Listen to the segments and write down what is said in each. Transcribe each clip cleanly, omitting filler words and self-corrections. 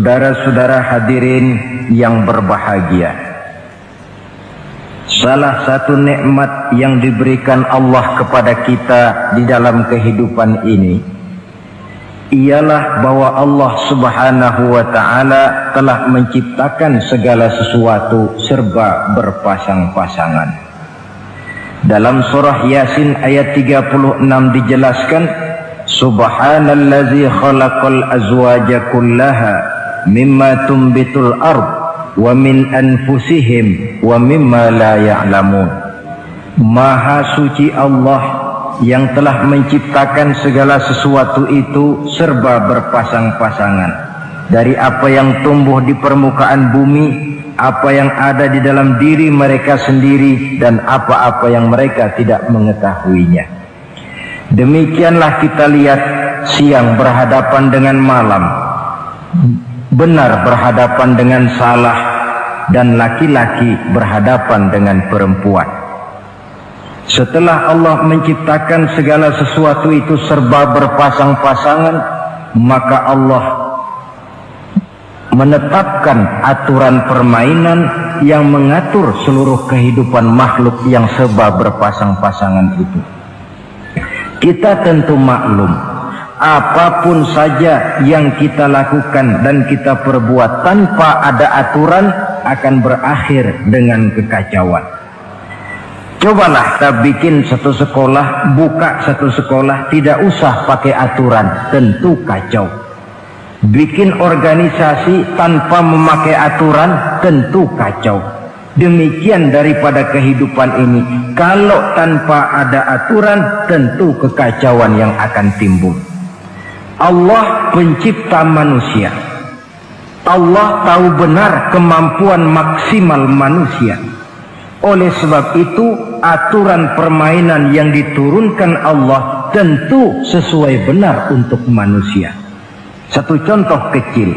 Saudara-saudara hadirin yang berbahagia, salah satu nikmat yang diberikan Allah kepada kita di dalam kehidupan ini ialah bahwa Allah Subhanahu wa ta'ala telah menciptakan segala sesuatu serba berpasang-pasangan. Dalam surah Yasin ayat 36 dijelaskan, Subhanallazi khalaqal azwaja kullaha mimma tumbitul ard wa min anfusihim wa mimma la ya'lamun. Maha suci Allah yang telah menciptakan segala sesuatu itu serba berpasang-pasangan, dari apa yang tumbuh di permukaan bumi, apa yang ada di dalam diri mereka sendiri, dan apa-apa yang mereka tidak mengetahuinya. Demikianlah kita lihat siang berhadapan dengan malam, benar berhadapan dengan salah, dan laki-laki berhadapan dengan perempuan. Setelah Allah menciptakan segala sesuatu itu serba berpasang-pasangan, maka Allah menetapkan aturan permainan yang mengatur seluruh kehidupan makhluk yang serba berpasang-pasangan itu. Kita tentu maklum, apapun saja yang kita lakukan dan kita perbuat tanpa ada aturan akan berakhir dengan kekacauan. Cobalah kita bikin satu sekolah, buka satu sekolah, tidak usah pakai aturan, tentu kacau. Bikin organisasi tanpa memakai aturan, tentu kacau. Demikian daripada kehidupan ini, kalau tanpa ada aturan, tentu kekacauan yang akan timbul. Allah pencipta manusia. Allah tahu benar kemampuan maksimal manusia. Oleh sebab itu, aturan permainan yang diturunkan Allah tentu sesuai benar untuk manusia. Satu contoh kecil,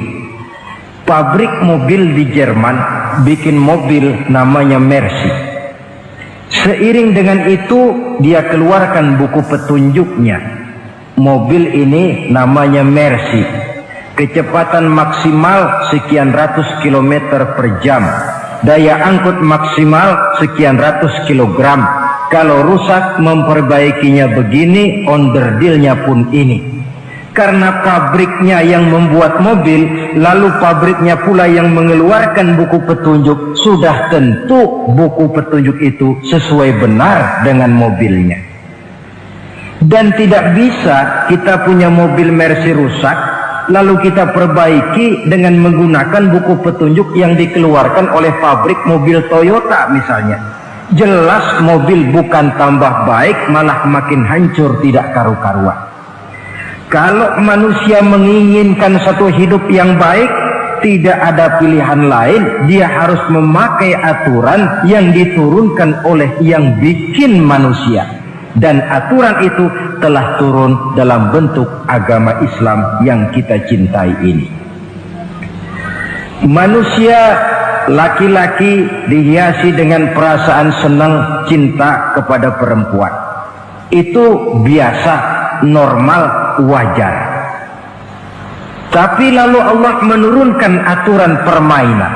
pabrik mobil di Jerman bikin mobil namanya Mercy. Seiring dengan itu dia keluarkan buku petunjuknya. Mobil ini namanya Mercy, kecepatan maksimal sekian ratus kilometer per jam, daya angkut maksimal sekian ratus kilogram. Kalau rusak memperbaikinya begini, onderdilnya pun ini. Karena pabriknya yang membuat mobil, lalu pabriknya pula yang mengeluarkan buku petunjuk, sudah tentu buku petunjuk itu sesuai benar dengan mobilnya. Dan tidak bisa kita punya mobil Mercy rusak lalu kita perbaiki dengan menggunakan buku petunjuk yang dikeluarkan oleh pabrik mobil Toyota misalnya. Jelas mobil bukan tambah baik, malah makin hancur tidak karu-karuan. Kalau manusia menginginkan satu hidup yang baik, tidak ada pilihan lain, dia harus memakai aturan yang diturunkan oleh yang bikin manusia. Dan aturan itu telah turun dalam bentuk agama Islam yang kita cintai ini. Manusia laki-laki dihiasi dengan perasaan senang cinta kepada perempuan. Itu biasa, normal, wajar. Tapi lalu Allah menurunkan aturan permainan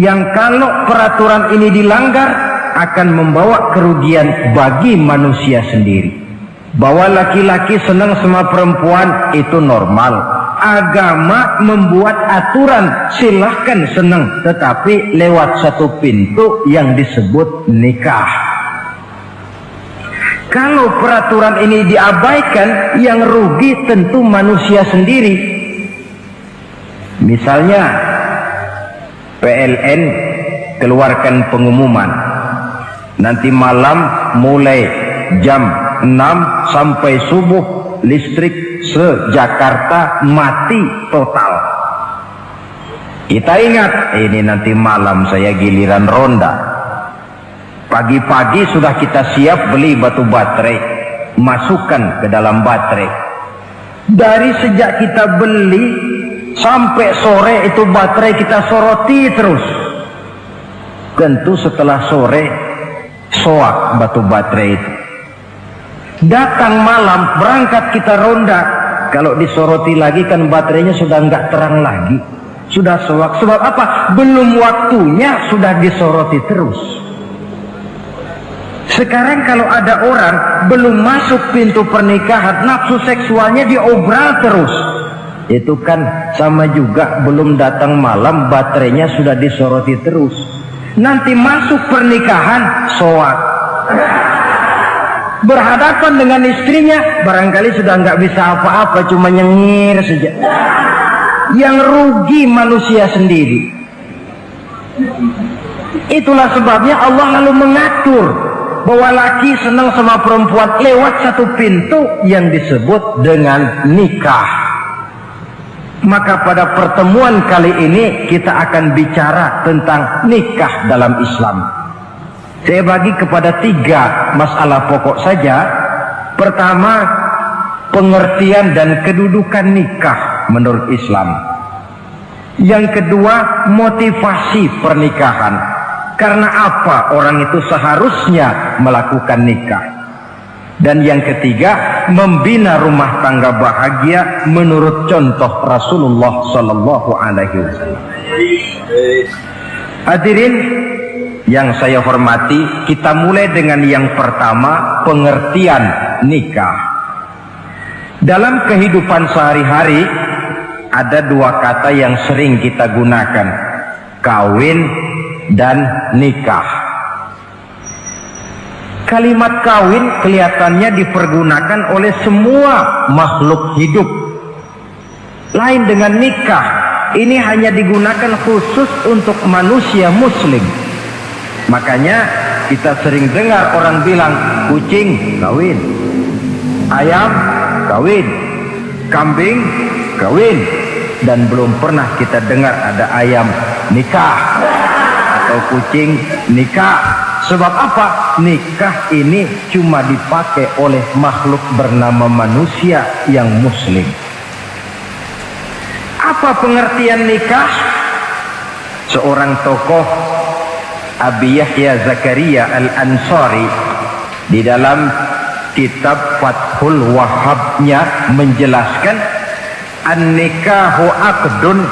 yang kalau peraturan ini dilanggar akan membawa kerugian bagi manusia sendiri. Bahwa laki-laki senang sama perempuan itu normal. Agama membuat aturan silahkan senang, tetapi lewat satu pintu yang disebut nikah. Kalau peraturan ini diabaikan, yang rugi tentu manusia sendiri. Misalnya PLN keluarkan pengumuman, nanti malam mulai jam 6 sampai subuh listrik se-Jakarta mati total. Kita ingat, ini nanti malam saya giliran ronda. Pagi-pagi sudah kita siap beli batu baterai, masukkan ke dalam baterai. Dari sejak kita beli sampai sore itu baterai kita soroti terus. Tentu setelah sore soak batu baterai itu. Datang malam berangkat kita ronda, Kalau disoroti lagi kan baterainya sudah nggak terang lagi, sudah sewak. Sebab apa? Belum waktunya sudah disoroti terus. Sekarang kalau ada orang belum masuk pintu pernikahan, nafsu seksualnya diobral terus. Itu kan sama juga belum datang malam, baterainya sudah disoroti terus. Nanti masuk pernikahan, soak. Berhadapan dengan istrinya, barangkali sudah nggak bisa apa-apa, cuma nyengir saja. Yang rugi manusia sendiri. Itulah sebabnya Allah lalu mengatur bahwa laki senang sama perempuan lewat satu pintu yang disebut dengan nikah. Maka pada pertemuan kali ini kita akan bicara tentang nikah dalam Islam. Saya bagi kepada 3 masalah pokok saja. Pertama, pengertian dan kedudukan nikah menurut Islam. Yang kedua, motivasi pernikahan. Karena apa orang itu seharusnya melakukan nikah. Dan yang ketiga, membina rumah tangga bahagia menurut contoh Rasulullah Sallallahu Alaihi Wasallam. Hadirin yang saya hormati, kita mulai dengan yang pertama, pengertian nikah. Dalam kehidupan sehari-hari ada 2 kata yang sering kita gunakan, kawin dan nikah. Kalimat kawin kelihatannya dipergunakan oleh semua makhluk hidup. Lain dengan nikah, ini hanya digunakan khusus untuk manusia muslim. Makanya kita sering dengar orang bilang kucing kawin, ayam kawin, kambing kawin, dan belum pernah kita dengar ada ayam nikah atau kucing nikah. Sebab apa? Nikah ini cuma dipakai oleh makhluk bernama manusia yang muslim. Apa pengertian nikah? Seorang tokoh, Abi Yahya Zakaria Al-Ansari, di dalam kitab Fathul Wahhabnya menjelaskan, an-nikahu aqdun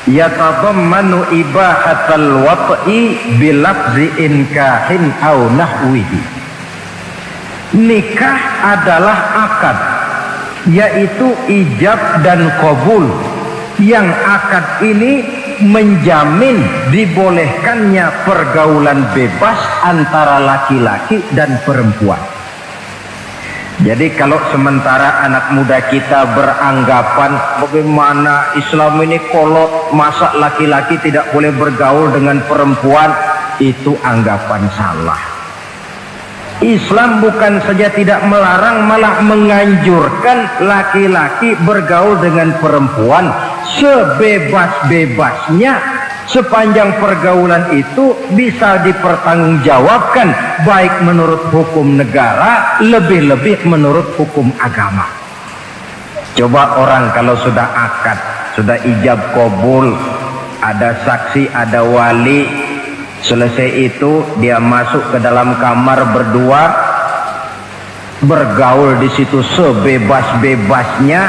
yatadammanu ibahatal wat'i bilafzi inkahin au nahwihi. Nikah adalah akad, yaitu ijab dan qabul, yang akad ini menjamin dibolehkannya pergaulan bebas antara laki-laki dan perempuan. Jadi kalau sementara anak muda kita beranggapan bagaimana Islam ini kolot, masa laki-laki tidak boleh bergaul dengan perempuan, itu anggapan salah. Islam bukan saja tidak melarang, malah menganjurkan laki-laki bergaul dengan perempuan sebebas-bebasnya, sepanjang pergaulan itu bisa dipertanggungjawabkan, baik menurut hukum negara, lebih-lebih menurut hukum agama. Coba orang kalau sudah akad, sudah ijab kabul, ada saksi, ada wali, selesai itu dia masuk ke dalam kamar berdua, bergaul di situ sebebas-bebasnya,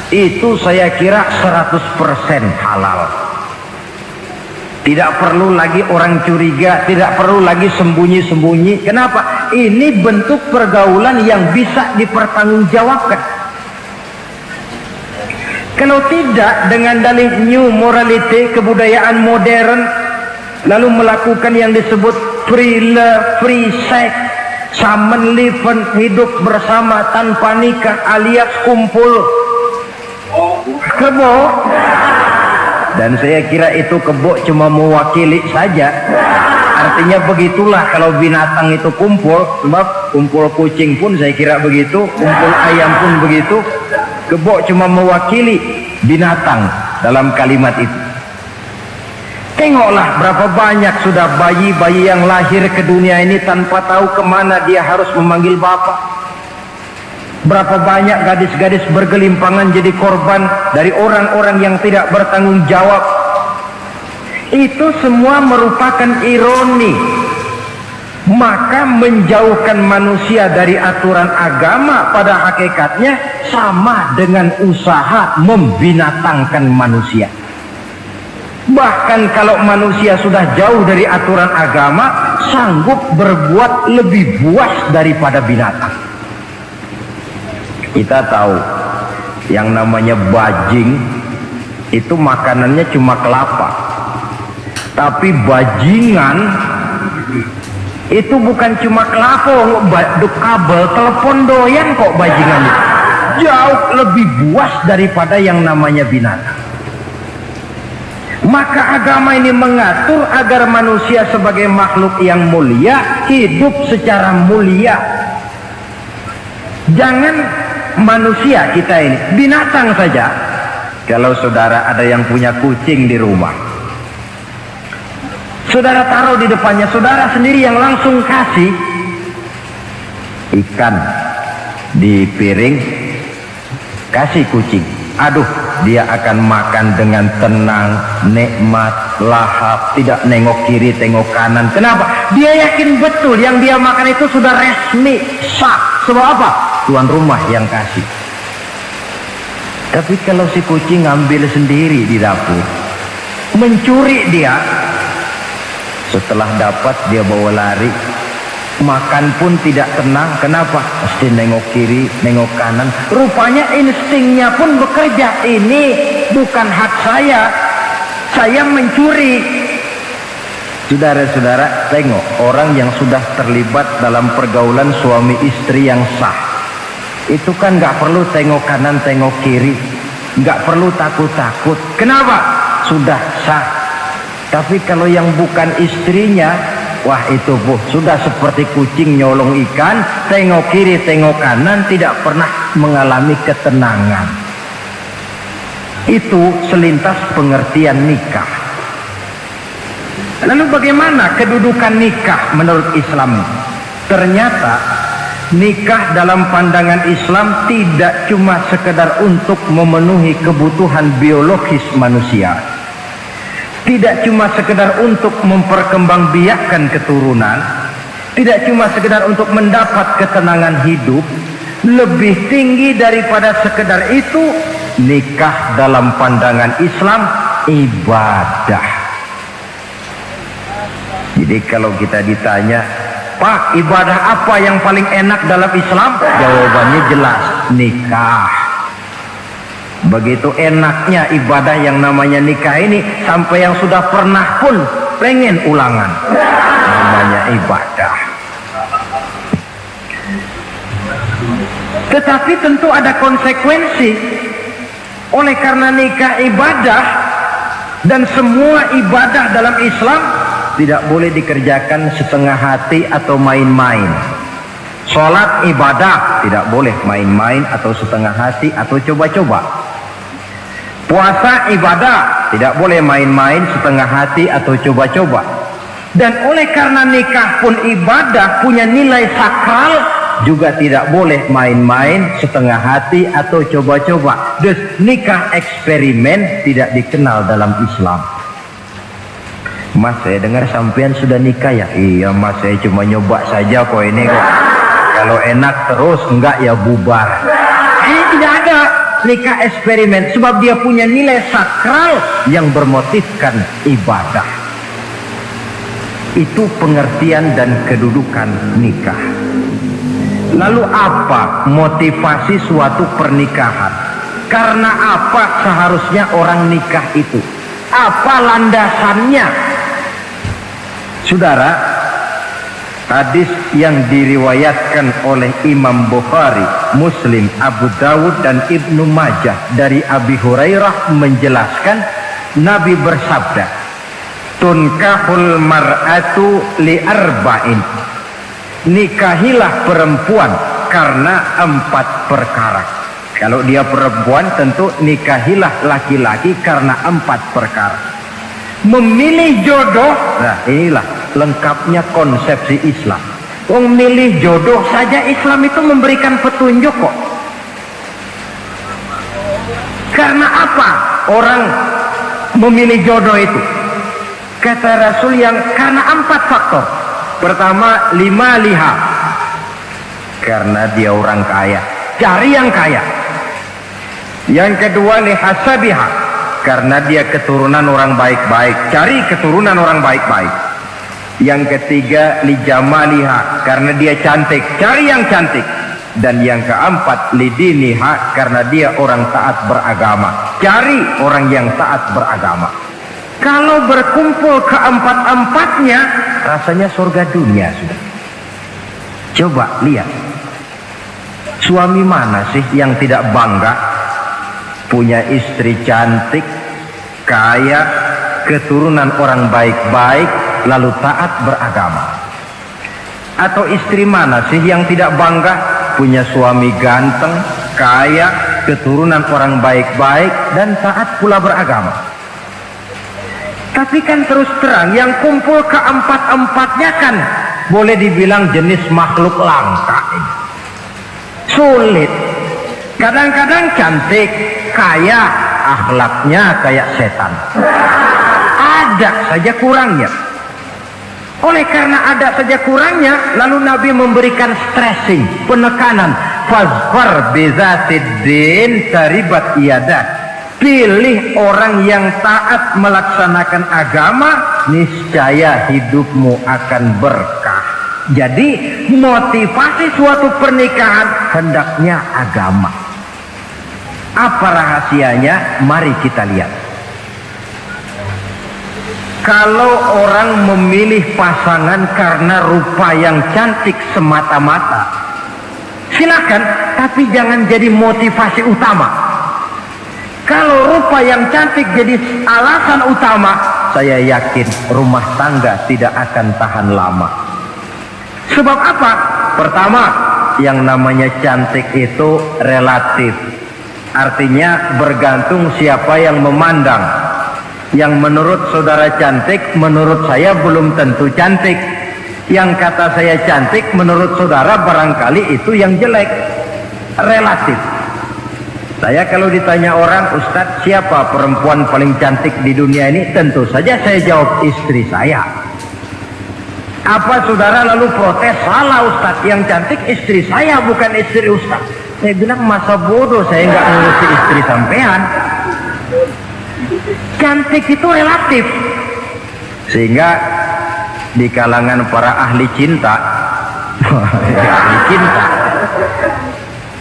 itu saya kira 100% halal. Tidak perlu lagi orang curiga, tidak perlu lagi sembunyi-sembunyi. Kenapa? Ini bentuk pergaulan yang bisa dipertanggungjawabkan. Kalau tidak, dengan dalih new morality, kebudayaan modern, lalu melakukan yang disebut free love, free sex, common living, hidup bersama tanpa nikah alias kumpul kebo. Dan saya kira itu kebo cuma mewakili saja. Artinya begitulah kalau binatang itu kumpul. Sebab kumpul kucing pun saya kira begitu, kumpul ayam pun begitu. Kebo cuma mewakili binatang dalam kalimat itu. Tengoklah berapa banyak sudah bayi-bayi yang lahir ke dunia ini tanpa tahu kemana dia harus memanggil bapak. Berapa banyak gadis-gadis bergelimpangan jadi korban dari orang-orang yang tidak bertanggung jawab. Itu semua merupakan ironi Maka menjauhkan manusia dari aturan agama pada hakikatnya sama dengan usaha membinatangkan manusia. Bahkan kalau manusia sudah jauh dari aturan agama, sanggup berbuat lebih buas daripada binatang. Kita tahu yang namanya bajing itu makanannya cuma kelapa, tapi bajingan itu bukan cuma kelapa, kabel telepon doyan kok bajingan itu. Jauh lebih buas daripada yang namanya binatang. Maka agama ini mengatur agar manusia sebagai makhluk yang mulia hidup secara mulia. Jangan manusia kita ini, binatang saja. Kalau saudara ada yang punya kucing di rumah, saudara taruh di depannya, saudara sendiri yang langsung kasih ikan di piring, kasih kucing. Aduh, dia akan makan dengan tenang, nikmat, lahap, tidak nengok kiri, tengok kanan. Kenapa? Dia yakin betul yang dia makan itu sudah resmi, sah. Sebab apa? Tuan rumah yang kasih. Tapi kalau si kucing ngambil sendiri di dapur, mencuri dia, setelah dapat dia bawa lari, makan pun tidak tenang. Kenapa? Mesti nengok kiri, nengok kanan. Rupanya instingnya pun bekerja. Ini bukan hak saya mencuri. Saudara-saudara, tengok orang yang sudah terlibat dalam pergaulan suami istri yang sah. Itu kan nggak perlu tengok kanan, tengok kiri, nggak perlu takut-takut. Kenapa? Sudah sah. Tapi kalau yang bukan istrinya, wah itu bu, sudah seperti kucing nyolong ikan, tengok kiri, tengok kanan, tidak pernah mengalami ketenangan. Itu selintas pengertian nikah. Lalu bagaimana kedudukan nikah menurut Islam? Ternyata nikah dalam pandangan Islam tidak cuma sekedar untuk memenuhi kebutuhan biologis manusia, tidak cuma sekedar untuk memperkembangbiakkan keturunan, tidak cuma sekedar untuk mendapat ketenangan hidup. Lebih tinggi daripada sekedar itu, nikah dalam pandangan Islam ibadah. Jadi kalau kita ditanya, Pak, ibadah apa yang paling enak dalam Islam? Jawabannya jelas, nikah. Begitu enaknya ibadah yang namanya nikah ini, sampai yang sudah pernah pun pengen ulangan. Namanya ibadah. Tetapi tentu ada konsekuensi. Oleh karena nikah ibadah, dan semua ibadah dalam Islam tidak boleh dikerjakan setengah hati atau main-main. Sholat ibadah, tidak boleh main-main atau setengah hati atau coba-coba. Puasa ibadah, tidak boleh main-main, setengah hati atau coba-coba. Dan oleh karena nikah pun ibadah, punya nilai sakral, juga tidak boleh main-main, setengah hati atau coba-coba. Dus nikah eksperimen tidak dikenal dalam Islam. Mas, saya dengar sampean sudah nikah ya? Iya mas, saya cuma nyoba saja kok ini kok. Kalau enak terus, enggak ya bubar. Ini tidak ada nikah eksperimen, sebab dia punya nilai sakral yang bermotifkan ibadah. Itu pengertian dan kedudukan nikah. Lalu apa motivasi suatu pernikahan? Karena apa seharusnya orang nikah itu? Apa landasannya? Saudara, hadis yang diriwayatkan oleh Imam Bukhari, Muslim, Abu Dawud dan Ibnu Majah dari Abi Hurairah menjelaskan, Nabi bersabda, tunkahul mar'atu li arba'in, nikahilah perempuan karena 4 perkara. Kalau dia perempuan, tentu nikahilah laki-laki karena 4 perkara. Memilih jodoh, nah inilah lengkapnya konsepsi Islam. Memilih jodoh saja Islam itu memberikan petunjuk kok. Karena apa orang memilih jodoh itu? Kata Rasul, yang karena 4 faktor. Pertama, lima liha, karena dia orang kaya, cari yang kaya. Yang kedua, lihasabiha, karena dia keturunan orang baik-baik, cari keturunan orang baik-baik. Yang ketiga, lijamaliha, karena dia cantik, cari yang cantik. Dan yang keempat, lidiniha, karena dia orang taat beragama, cari orang yang taat beragama. Kalau berkumpul keempat-empatnya, rasanya surga dunia sudah. Coba lihat, suami mana sih yang tidak bangga punya istri cantik, kaya, keturunan orang baik-baik, lalu taat beragama? Atau istri mana sih yang tidak bangga punya suami ganteng, kaya, keturunan orang baik-baik, dan taat pula beragama? Tapi kan terus terang, yang kumpul keempat-empatnya kan boleh dibilang jenis makhluk langka. Sulit. Kadang-kadang cantik, kaya, akhlaknya kayak setan. Ada saja kurangnya. Oleh karena ada saja kurangnya, lalu Nabi memberikan stressing, penekanan. Fazfar bizatiddin taribat iyadah. Pilih orang yang taat melaksanakan agama, niscaya hidupmu akan berkah. Jadi motivasi suatu pernikahan hendaknya agama. Apa rahasianya? Mari kita lihat. Kalau orang memilih pasangan karena rupa yang cantik semata-mata, silakan, tapi jangan jadi motivasi utama. Kalau rupa yang cantik jadi alasan utama, saya yakin rumah tangga tidak akan tahan lama. Sebab apa? Pertama, yang namanya cantik itu relatif. Artinya bergantung siapa yang memandang. Yang menurut saudara cantik, menurut saya belum tentu cantik. Yang kata saya cantik, menurut saudara barangkali itu yang jelek. Relatif. Saya kalau ditanya orang, Ustadz, siapa perempuan paling cantik di dunia ini? Tentu saja saya jawab istri saya. Apa saudara lalu protes? Salah Ustadz, yang cantik istri saya, bukan istri Ustadz. Saya bilang, masa bodoh saya nggak ngurusi istri sampean. Cantik itu relatif. Sehingga di kalangan para ahli cinta, ahli cinta,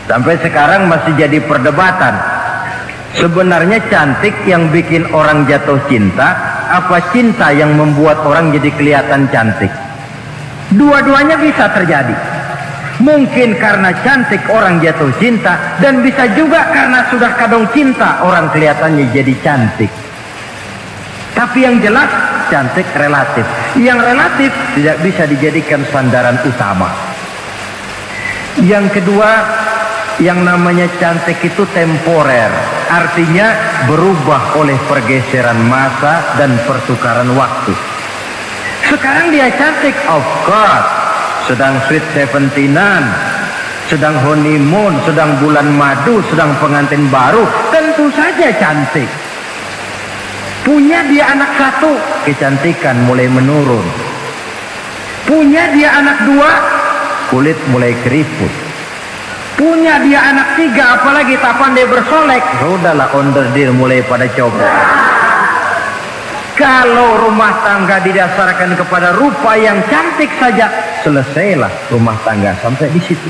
sampai sekarang masih jadi perdebatan. Sebenarnya cantik yang bikin orang jatuh cinta, apa cinta yang membuat orang jadi kelihatan cantik? Dua-duanya bisa terjadi. Mungkin karena cantik orang jatuh cinta, dan bisa juga karena sudah kadung cinta orang kelihatannya jadi cantik. Tapi yang jelas cantik relatif. Yang relatif tidak bisa dijadikan sandaran utama. Yang kedua, yang namanya cantik itu temporer, artinya berubah oleh pergeseran masa dan pertukaran waktu. Sekarang dia cantik, of course, sedang sweet 17-an, sedang honeymoon, sedang bulan madu, sedang pengantin baru, tentu saja cantik. Punya dia anak satu, kecantikan mulai menurun. Punya dia anak dua, kulit mulai keriput. Punya dia anak tiga, apalagi tak pandai bersolek, sudahlah onderdeal mulai pada copot. Kalau rumah tangga didasarkan kepada rupa yang cantik saja, selesailah rumah tangga sampai di situ.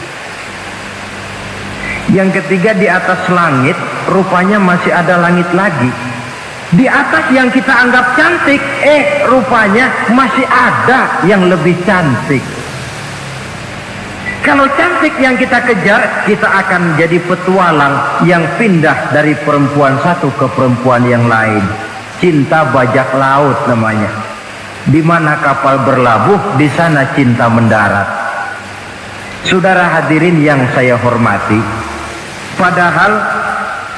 Yang ketiga, di atas langit rupanya masih ada langit lagi. Di atas yang kita anggap cantik, rupanya masih ada yang lebih cantik. Kalau cantik yang kita kejar, kita akan jadi petualang yang pindah dari perempuan satu ke perempuan yang lain. Cinta bajak laut namanya. Di mana kapal berlabuh, di sana cinta mendarat. Saudara hadirin yang saya hormati, padahal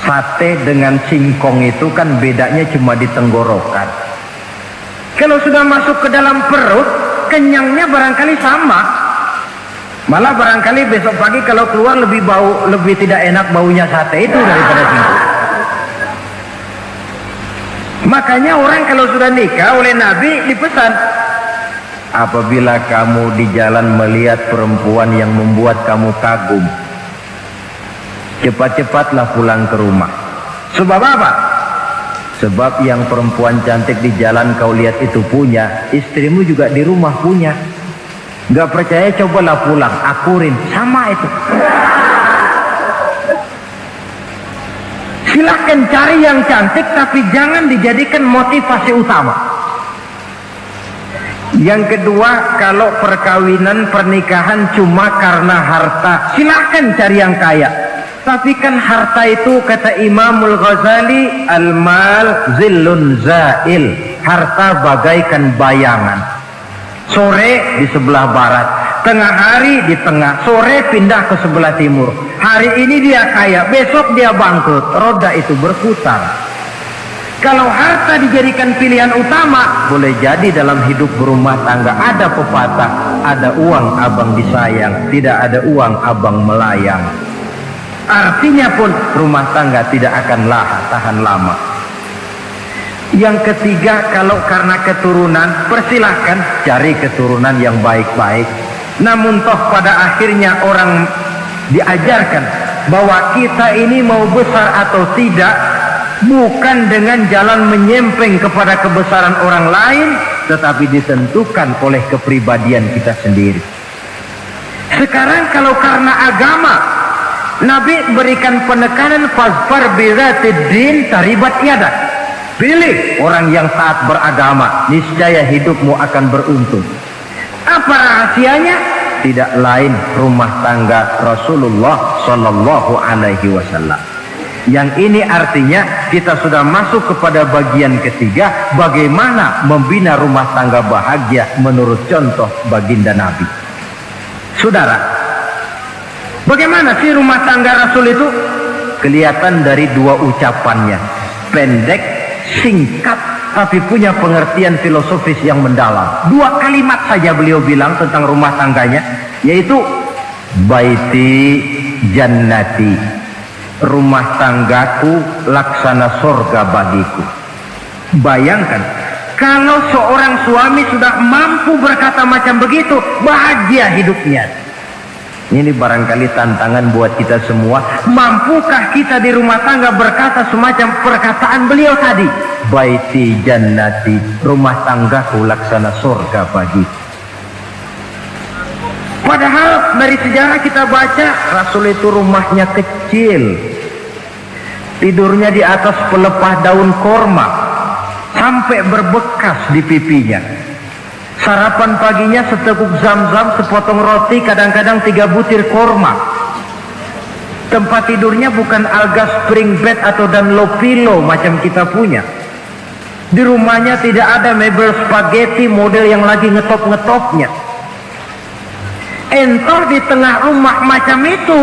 sate dengan singkong itu kan bedanya cuma di tenggorokan. Kalau sudah masuk ke dalam perut, kenyangnya barangkali sama. Malah barangkali besok pagi kalau keluar lebih tidak enak baunya sate itu daripada singkong. Makanya orang kalau sudah nikah oleh Nabi dipesan, apabila kamu di jalan melihat perempuan yang membuat kamu kagum, cepat-cepatlah pulang ke rumah. Sebab apa? Sebab yang perempuan cantik di jalan kau lihat itu punya, istrimu juga di rumah punya. Gak percaya cobalah pulang, akurin, sama itu. Silahkan cari yang cantik, tapi jangan dijadikan motivasi utama. Yang kedua, kalau perkawinan pernikahan cuma karena harta, silahkan cari yang kaya. Tapi kan harta itu, kata Imamul Ghazali, al-mal zillun zail, harta bagaikan bayangan. Sore di sebelah barat, tengah hari di tengah, sore pindah ke sebelah timur. Hari ini dia kaya, besok dia bangkrut, roda itu berputar. Kalau harta dijadikan pilihan utama, boleh jadi dalam hidup berumah tangga ada pepatah, ada uang abang disayang, tidak ada uang abang melayang. Artinya pun rumah tangga tidak akan tahan lama. Yang ketiga, kalau karena keturunan, persilahkan cari keturunan yang baik-baik. Namun toh pada akhirnya orang diajarkan bahwa kita ini mau besar atau tidak, bukan dengan jalan menyempeng kepada kebesaran orang lain, tetapi ditentukan oleh kepribadian kita sendiri. Sekarang kalau karena agama, Nabi berikan penekanan fazfar bizatid din taribat yadak. Pilih orang yang taat beragama, niscaya hidupmu akan beruntung. Apa rahasianya? Tidak lain rumah tangga Rasulullah Sallallahu Alaihi Wasallam. Yang ini artinya kita sudah masuk kepada bagian ketiga, bagaimana membina rumah tangga bahagia menurut contoh baginda Nabi. Saudara, bagaimana sih rumah tangga Rasul itu? Kelihatan dari dua ucapannya, pendek, singkat, tapi punya pengertian filosofis yang mendalam. Dua kalimat saja beliau bilang tentang rumah tangganya, yaitu baiti jannati, rumah tanggaku laksana surga bagiku. Bayangkan kalau seorang suami sudah mampu berkata macam begitu, bahagia hidupnya. Ini barangkali tantangan buat kita semua. Mampukah kita di rumah tangga berkata semacam perkataan beliau tadi? Baiti jannati, rumah tanggaku laksana surga bagiku. Padahal dari sejarah kita baca, Rasul itu rumahnya kecil, tidurnya di atas pelepah daun korma, sampai berbekas di pipinya. Sarapan paginya seteguk zam-zam, sepotong roti, kadang-kadang 3 butir korma. Tempat tidurnya bukan alga spring bed atau Dunlopillow macam kita punya. Di rumahnya tidak ada mebel spaghetti model yang lagi ngetop-ngetopnya. Entar di tengah rumah macam itu,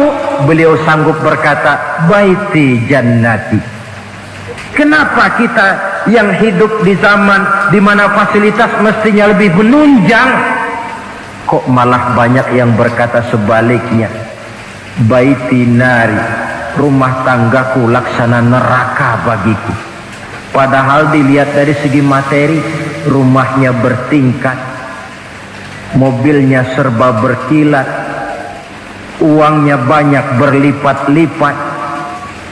beliau sanggup berkata, baiti jannati. Kenapa kita yang hidup di zaman di mana fasilitas mestinya lebih menunjang, kok malah banyak yang berkata sebaliknya? Baiti nari, rumah tanggaku laksana neraka bagiku. Padahal dilihat dari segi materi, rumahnya bertingkat, mobilnya serba berkilat, uangnya banyak berlipat-lipat,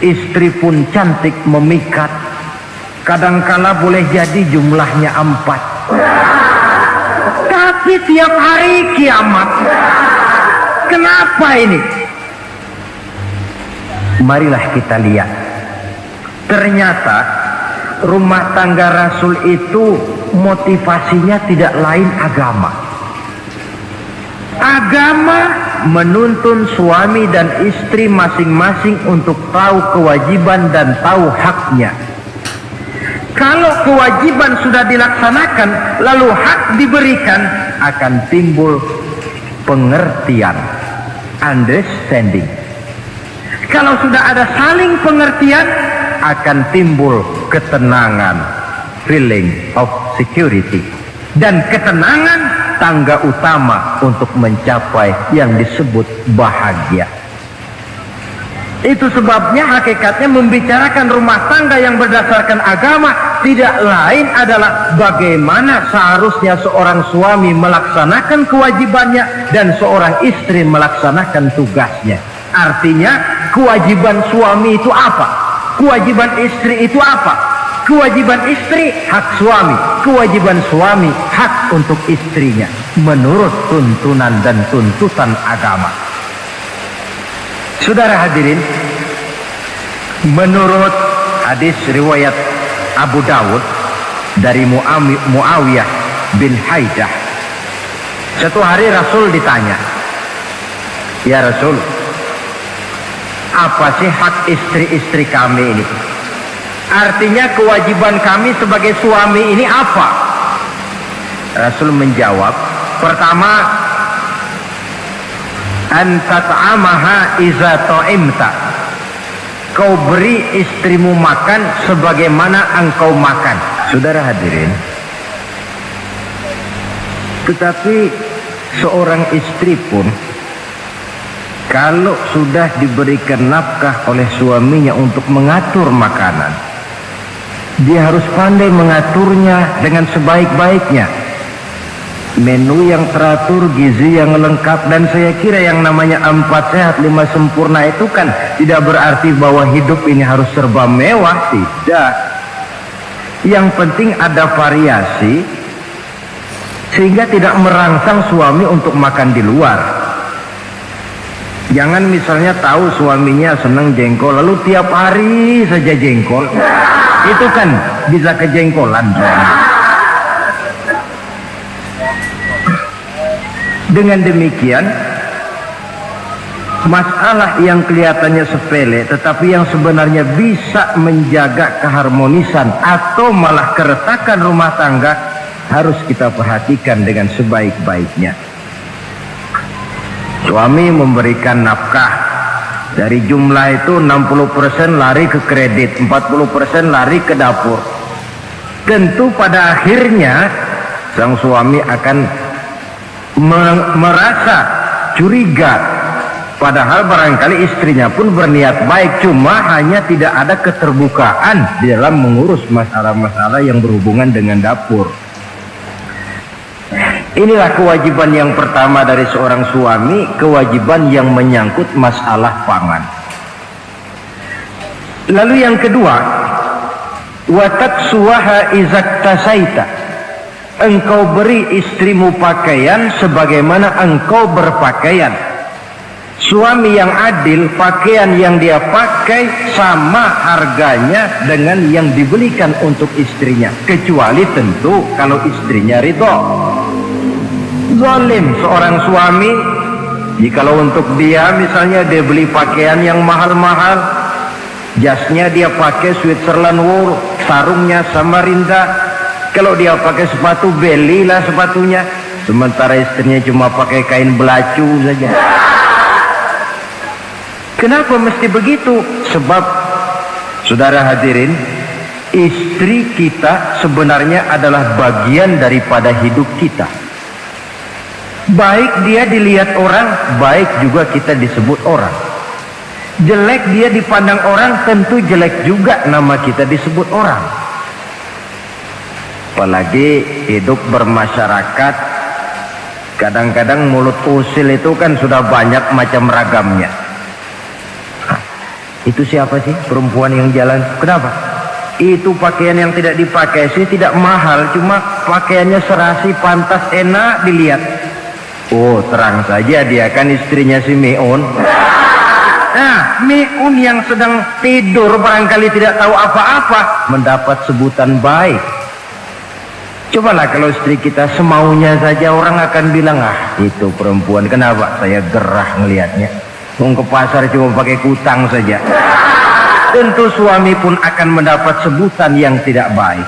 istri pun cantik memikat, kadangkala boleh jadi jumlahnya 4. Tapi tiap hari kiamat. Kenapa ini? Marilah kita lihat. Ternyata rumah tangga Rasul itu motivasinya tidak lain agama. Agama menuntun suami dan istri masing-masing untuk tahu kewajiban dan tahu haknya. Kalau kewajiban sudah dilaksanakan, lalu hak diberikan, akan timbul pengertian, understanding. Kalau sudah ada saling pengertian, akan timbul ketenangan, feeling of security. Dan ketenangan tangga utama untuk mencapai yang disebut bahagia. Itu sebabnya hakikatnya membicarakan rumah tangga yang berdasarkan agama tidak lain adalah bagaimana seharusnya seorang suami melaksanakan kewajibannya dan seorang istri melaksanakan tugasnya. Artinya kewajiban suami itu apa? Kewajiban istri itu apa? Kewajiban istri hak suami, kewajiban suami hak untuk istrinya menurut tuntunan dan tuntutan agama. Saudara hadirin, menurut hadis riwayat Abu Dawud dari Muawiyah bin Haidah, satu hari Rasul ditanya, "Ya Rasul, apa sih hak istri-istri kami ini? Artinya kewajiban kami sebagai suami ini apa?" Rasul menjawab, pertama, an tat'amaha iza ta'imta, kau beri istrimu makan sebagaimana engkau makan. Saudara hadirin, tetapi seorang istri pun kalau sudah diberikan nafkah oleh suaminya untuk mengatur makanan, dia harus pandai mengaturnya dengan sebaik-baiknya. Menu yang teratur, gizi yang lengkap, dan saya kira yang namanya 4 sehat 5 sempurna itu kan tidak berarti bahwa hidup ini harus serba mewah, tidak. Yang penting ada variasi sehingga tidak merangsang suami untuk makan di luar. Jangan misalnya tahu suaminya senang jengkol lalu tiap hari saja jengkol, itu kan bisa kejengkolan suami. Dengan demikian, masalah yang kelihatannya sepele tetapi yang sebenarnya bisa menjaga keharmonisan atau malah keretakan rumah tangga harus kita perhatikan dengan sebaik-baiknya. Suami memberikan nafkah, dari jumlah itu 60% lari ke kredit, 40% lari ke dapur. Tentu pada akhirnya sang suami akan merasa curiga, padahal barangkali istrinya pun berniat baik, cuma hanya tidak ada keterbukaan di dalam mengurus masalah-masalah yang berhubungan dengan dapur. Inilah kewajiban yang pertama dari seorang suami, kewajiban yang menyangkut masalah pangan. Lalu yang kedua, wa taksuwaha izak tasaita, engkau beri istrimu pakaian sebagaimana engkau berpakaian. Suami yang adil, pakaian yang dia pakai sama harganya dengan yang dibelikan untuk istrinya, kecuali tentu kalau istrinya ridho. Zalim seorang suami jikalau untuk dia misalnya dia beli pakaian yang mahal-mahal, jasnya dia pakai Switzerland wool, sarungnya Samarinda. Kalau dia pakai sepatu, belilah sepatunya. Sementara istrinya cuma pakai kain belacu saja. Kenapa mesti begitu? Sebab, saudara hadirin, istri kita sebenarnya adalah bagian daripada hidup kita. Baik dia dilihat orang, baik juga kita disebut orang. Jelek dia dipandang orang, tentu jelek juga nama kita disebut orang. Apalagi hidup bermasyarakat, kadang-kadang mulut usil itu kan sudah banyak macam ragamnya. Itu siapa sih perempuan yang jalan? Kenapa? Itu pakaian yang tidak dipakai sih tidak mahal, cuma pakaiannya serasi, pantas, enak dilihat. Oh, terang saja dia kan istrinya si Miun. Nah, Miun yang sedang tidur barangkali tidak tahu apa-apa mendapat sebutan baik. Cobalah kalau istri kita semaunya saja, orang akan bilang, ah itu perempuan, kenapa saya gerah ngelihatnya, mau ke pasar cuma pakai kutang saja. Tentu suami pun akan mendapat sebutan yang tidak baik.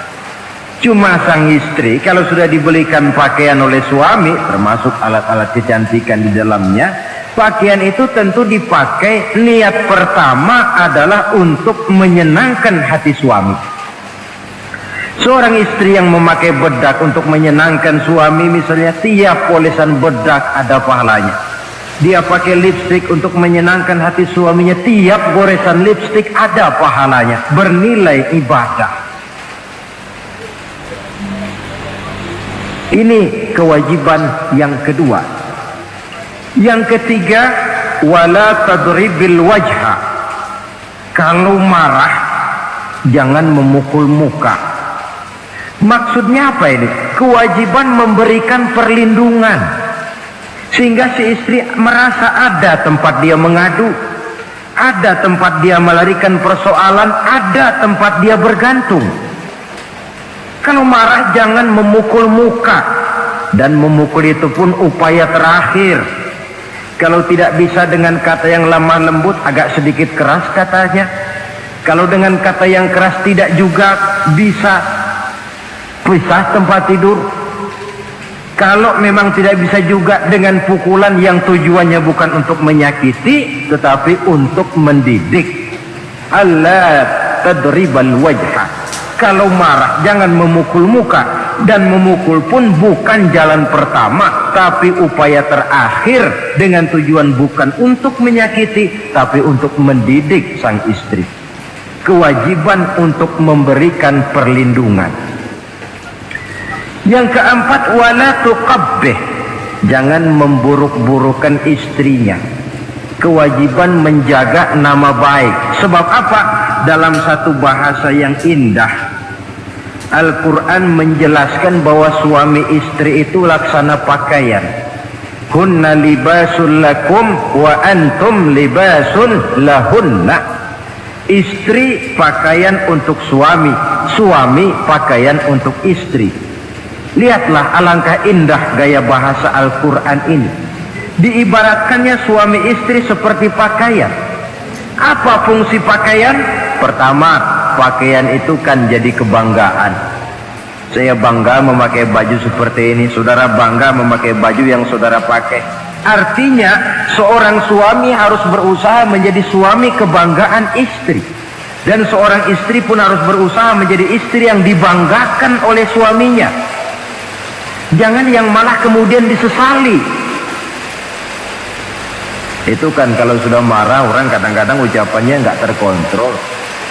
Cuma sang istri kalau sudah dibelikan pakaian oleh suami, termasuk alat-alat kecantikan di dalamnya, pakaian itu tentu dipakai, niat pertama adalah untuk menyenangkan hati suami. Seorang istri yang memakai bedak untuk menyenangkan suami, misalnya tiap polesan bedak ada pahalanya. Dia pakai lipstik untuk menyenangkan hati suaminya, tiap goresan lipstik ada pahalanya, bernilai ibadah. Ini kewajiban yang kedua. Yang ketiga, wala tadribil wajha. Kalau marah jangan memukul muka. Maksudnya apa ini? Kewajiban memberikan perlindungan, sehingga si istri merasa ada tempat dia mengadu, ada tempat dia melarikan persoalan, ada tempat dia bergantung. Kalau marah jangan memukul muka, dan memukul itu pun upaya terakhir. Kalau tidak bisa dengan kata yang lemah lembut, agak sedikit keras katanya. Kalau dengan kata yang keras tidak juga bisa, pisah tempat tidur. Kalau memang tidak bisa juga dengan pukulan yang tujuannya bukan untuk menyakiti, tetapi untuk mendidik. Allah tadribal wajha. Kalau marah jangan memukul muka, dan memukul pun bukan jalan pertama, tapi upaya terakhir, dengan tujuan bukan untuk menyakiti, tapi untuk mendidik sang istri. Kewajiban untuk memberikan perlindungan. Yang keempat, wala tuqabbih. Jangan memburuk-burukan istrinya. Kewajiban menjaga nama baik. Sebab apa? Dalam satu bahasa yang indah, Al-Quran menjelaskan bahwa suami istri itu laksana pakaian. Hunna libasul lakum wa antum libasun lahunna. Istri pakaian untuk suami, suami pakaian untuk istri. Lihatlah alangkah indah gaya bahasa Al-Quran ini. Diibaratkannya suami istri seperti pakaian. Apa fungsi pakaian? Pertama, pakaian itu kan jadi kebanggaan. Saya bangga memakai baju seperti ini, saudara bangga memakai baju yang saudara pakai. Artinya seorang suami harus berusaha menjadi suami kebanggaan istri, dan seorang istri pun harus berusaha menjadi istri yang dibanggakan oleh suaminya. Jangan yang malah kemudian disesali. Itu kan kalau sudah marah orang kadang-kadang ucapannya nggak terkontrol.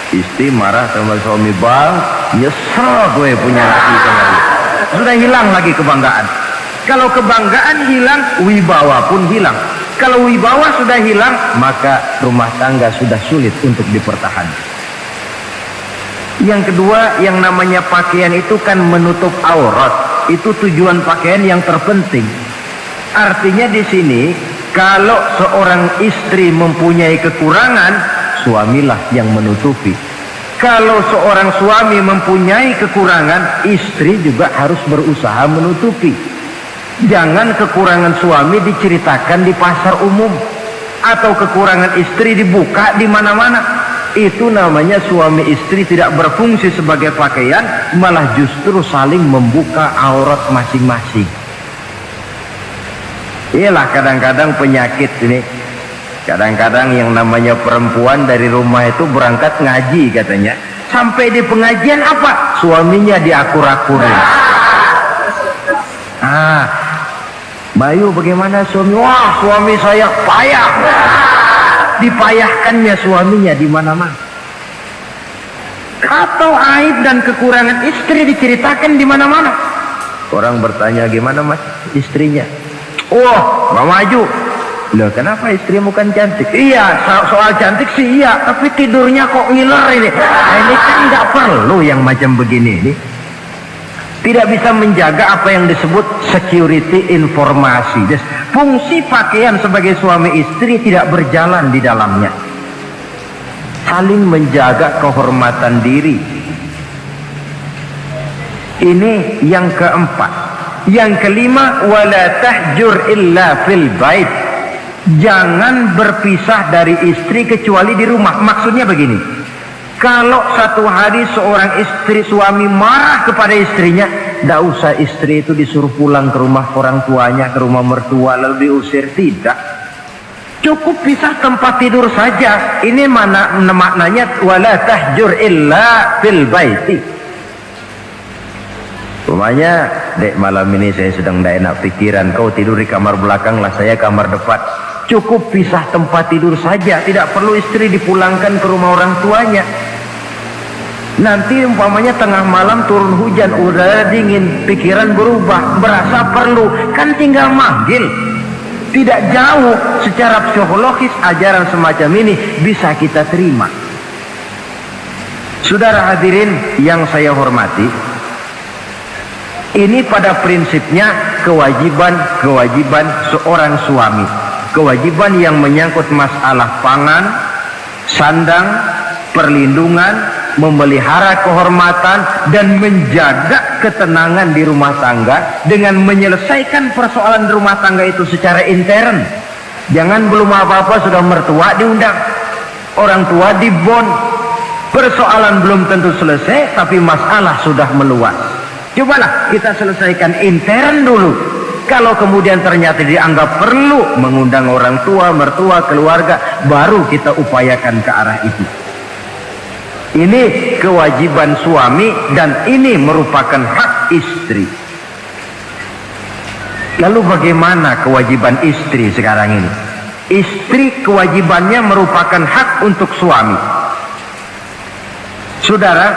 Istri marah sama suami, bang, nyesel gue punya laki sama dia. Sudah hilang lagi kebanggaan. Kalau kebanggaan hilang, wibawa pun hilang. Kalau wibawa sudah hilang, maka rumah tangga sudah sulit untuk dipertahankan. Yang kedua, yang namanya pakaian itu kan menutup aurat. Itu tujuan pakaian yang terpenting. Artinya di sini, kalau seorang istri mempunyai kekurangan, suamilah yang menutupi. Kalau seorang suami mempunyai kekurangan, istri juga harus berusaha menutupi. Jangan kekurangan suami diceritakan di pasar umum, atau kekurangan istri dibuka di mana-mana. Itu namanya suami istri tidak berfungsi sebagai pakaian, malah justru saling membuka aurat masing-masing. Iyalah kadang-kadang penyakit ini. Kadang-kadang yang namanya perempuan dari rumah itu berangkat ngaji katanya, sampai di pengajian apa? Suaminya diakur-akurin. Bayu bagaimana suami? Wah, suami saya payah. Dipayahkannya suaminya di mana-mana. Atau aib dan kekurangan istri diceritakan di mana-mana. Orang bertanya, gimana mas istrinya? Wah, nggak maju. Loh, kenapa istrimu kan cantik? Iya, soal cantik sih iya, tapi tidurnya kok ngiler ini. Nah, ini kan nggak perlu yang macam begini ini. Tidak bisa menjaga apa yang disebut security informasi. Fungsi pakaian sebagai suami istri tidak berjalan di dalamnya. Saling menjaga kehormatan diri. Ini yang keempat. Yang kelima, wala tahjur illa fil bait. Jangan berpisah dari istri kecuali di rumah. Maksudnya begini, kalau satu hari seorang istri suami marah kepada istrinya, tidak usah istri itu disuruh pulang ke rumah orang tuanya, ke rumah mertua lalu diusir. Tidak, cukup pisah tempat tidur saja. Ini mana maknanya wala tahjur illa fil baiti. Rumahnya, dek malam ini saya sedang tidak enak pikiran, kau tidur di kamar belakang lah, saya kamar depan. Cukup pisah tempat tidur saja, tidak perlu istri dipulangkan ke rumah orang tuanya. Nanti umpamanya tengah malam turun hujan, udara dingin, pikiran berubah, berasa perlu, kan tinggal manggil. Tidak jauh secara psikologis ajaran semacam ini bisa kita terima. Saudara hadirin yang saya hormati, ini pada prinsipnya kewajiban seorang suami, kewajiban yang menyangkut masalah pangan, sandang, perlindungan, memelihara kehormatan dan menjaga ketenangan di rumah tangga dengan menyelesaikan persoalan di rumah tangga itu secara intern. Jangan belum apa-apa sudah mertua diundang, orang tua dibon, persoalan belum tentu selesai tapi masalah sudah meluas. Cobalah kita selesaikan intern dulu. Kalau kemudian ternyata dianggap perlu mengundang orang tua, mertua, keluarga, baru kita upayakan ke arah itu. Ini kewajiban suami dan ini merupakan hak istri. Lalu bagaimana kewajiban istri sekarang ini? Istri kewajibannya merupakan hak untuk suami. Saudara,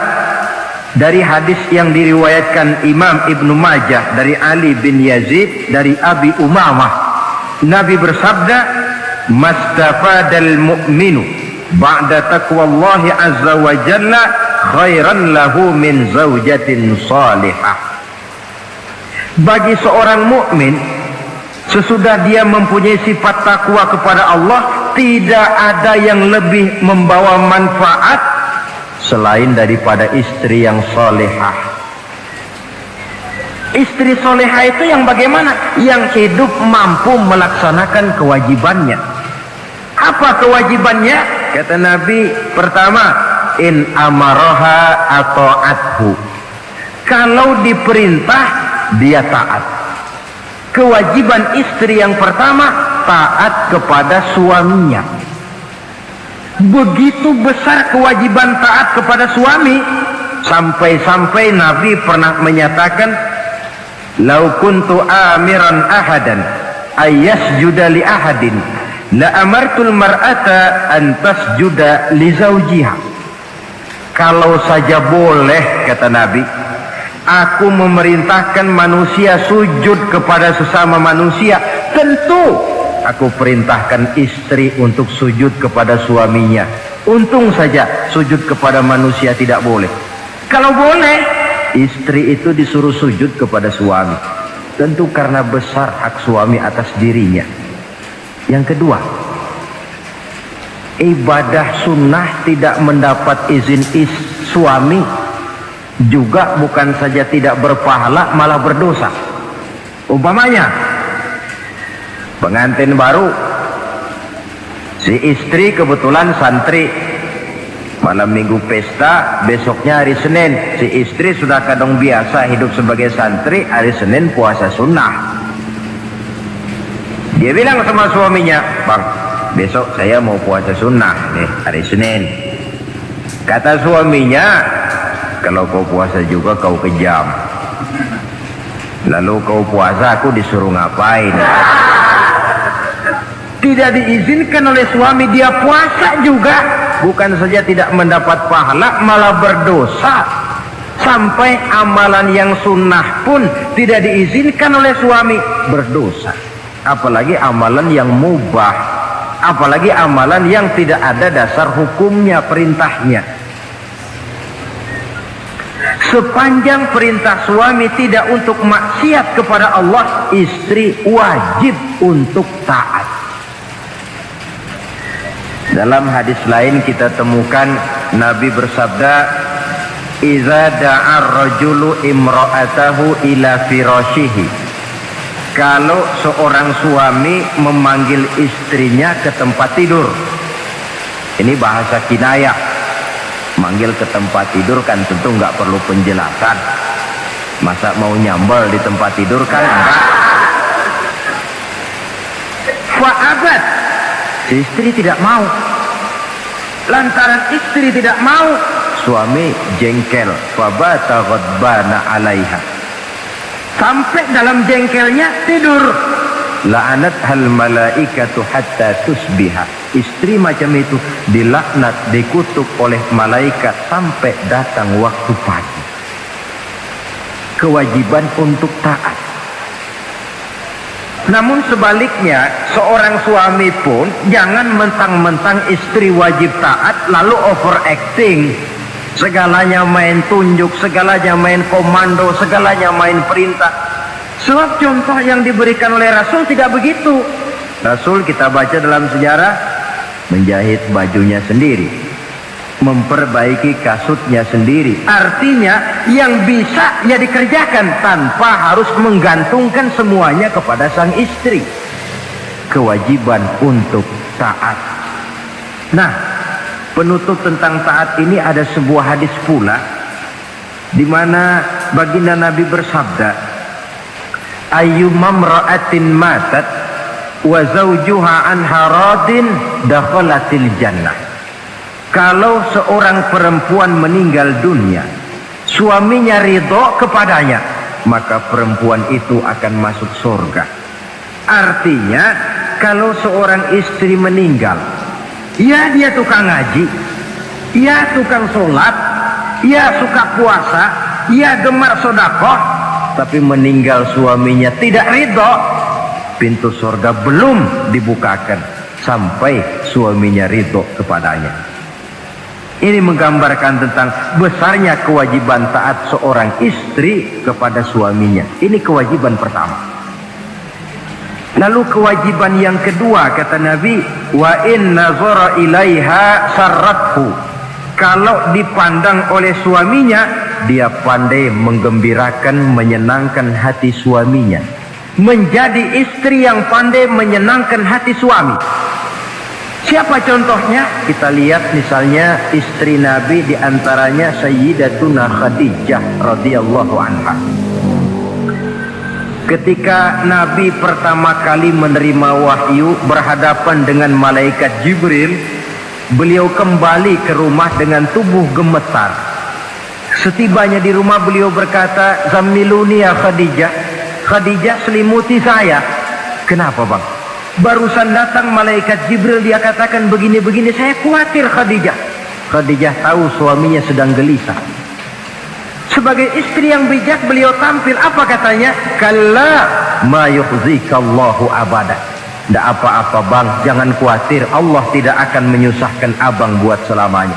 dari hadis yang diriwayatkan Imam Ibnu Majah dari Ali bin Yazid dari Abi Umamah, Nabi bersabda, "Mastafadal mu'minu ba'da taqwallahi azza wa jalla khairan lahu min zaujatin salihah." Bagi seorang mukmin, sesudah dia mempunyai sifat takwa kepada Allah, tidak ada yang lebih membawa manfaat selain daripada istri yang salihah. Istri salihah itu yang bagaimana? Yang hidup mampu melaksanakan kewajibannya. Apa kewajibannya? Kata Nabi, pertama, in amaroha ata'athu. Kalau diperintah, dia taat. Kewajiban istri yang pertama, taat kepada suaminya. Begitu besar kewajiban taat kepada suami, sampai-sampai Nabi pernah menyatakan, "Lau kuntu amiran ahadan ayyasjuda li ahadin la amartul mar'ata an tasjuda li zawjiha." Kalau saja boleh, kata Nabi, aku memerintahkan manusia sujud kepada sesama manusia, tentu aku perintahkan istri untuk sujud kepada suaminya. Untung saja sujud kepada manusia tidak boleh. Kalau boleh, istri itu disuruh sujud kepada suami, tentu karena besar hak suami atas dirinya. Yang kedua, ibadah sunnah tidak mendapat izin suami juga bukan saja tidak berpahala, malah berdosa. Umpamanya pengantin baru, si istri kebetulan santri, malam minggu pesta, besoknya hari Senin, si istri sudah kadang biasa hidup sebagai santri, hari Senin puasa sunnah. Dia bilang sama suaminya, "Bang, besok saya mau puasa sunnah nih, hari Senin." Kata suaminya, "Kalau kau puasa juga kau kejam. Lalu kau puasa, aku disuruh ngapain?" Tidak diizinkan oleh suami, dia puasa juga. Bukan saja tidak mendapat pahala, malah berdosa. Sampai amalan yang sunnah pun tidak diizinkan oleh suami, berdosa. Apalagi amalan yang mubah, apalagi amalan yang tidak ada dasar hukumnya, perintahnya. Sepanjang perintah suami tidak untuk maksiat kepada Allah, istri wajib untuk taat. Dalam hadis lain kita temukan Nabi bersabda, "Iza da'ar rajulu imra'atahu ila firashihi." Kalau seorang suami memanggil istrinya ke tempat tidur, ini bahasa kinayah. Manggil ke tempat tidur kan tentu nggak perlu penjelasan. Masa mau nyambal di tempat tidur kan enggak. Fa'abat, si istri tidak mau. Lantaran istri tidak mau, suami jengkel. Fabata ghadbana 'alaiha. Sampai dalam jengkelnya tidur. la'anat hal malaikatu hatta tusbiha. Istri macam itu dilaknat, dikutuk oleh malaikat sampai datang waktu pagi. Kewajiban untuk taat. Namun sebaliknya, seorang suami pun jangan mentang-mentang istri wajib taat lalu overacting. Segalanya main tunjuk, segalanya main komando, segalanya main perintah. Sebab contoh yang diberikan oleh Rasul tidak begitu. Rasul kita baca dalam sejarah menjahit bajunya sendiri, memperbaiki kasutnya sendiri. Artinya yang bisa ya dikerjakan tanpa harus menggantungkan semuanya kepada sang istri. Kewajiban untuk taat. Nah, penutup tentang taat ini ada sebuah hadis pula di mana baginda Nabi bersabda, ayyumam ra'atin matat wa zawjuha anha radin dakhalatil jannah. Kalau seorang perempuan meninggal dunia, suaminya ridho kepadanya, maka perempuan itu akan masuk surga. Artinya kalau seorang istri meninggal, ya dia tukang ngaji, ya tukang sholat, ya suka puasa, ya gemar sedekah, tapi meninggal suaminya tidak ridho, pintu surga belum dibukakan sampai suaminya ridho kepadanya. Ini menggambarkan tentang besarnya kewajiban taat seorang istri kepada suaminya. Ini kewajiban pertama. Lalu kewajiban yang kedua, kata Nabi, wa in nazara ilaiha sarrathu. Kalau dipandang oleh suaminya, dia pandai menggembirakan, menyenangkan hati suaminya. Menjadi istri yang pandai menyenangkan hati suami. Siapa contohnya? Kita lihat misalnya istri Nabi, diantaranya Sayyidatuna Khadijah radhiyallahu anha. Ketika Nabi pertama kali menerima wahyu berhadapan dengan malaikat Jibril, beliau kembali ke rumah dengan tubuh gemetar. Setibanya di rumah beliau berkata, "Zammiluni ya Khadijah." Khadijah, selimuti saya. Kenapa bang? Barusan datang malaikat Jibril, dia katakan begini-begini, saya khawatir Khadijah. Khadijah tahu suaminya sedang gelisah. Sebagai istri yang bijak beliau tampil, apa katanya? Kalla ma yukhzikallahu abada. Tidak apa-apa bang, jangan khawatir, Allah tidak akan menyusahkan abang buat selamanya.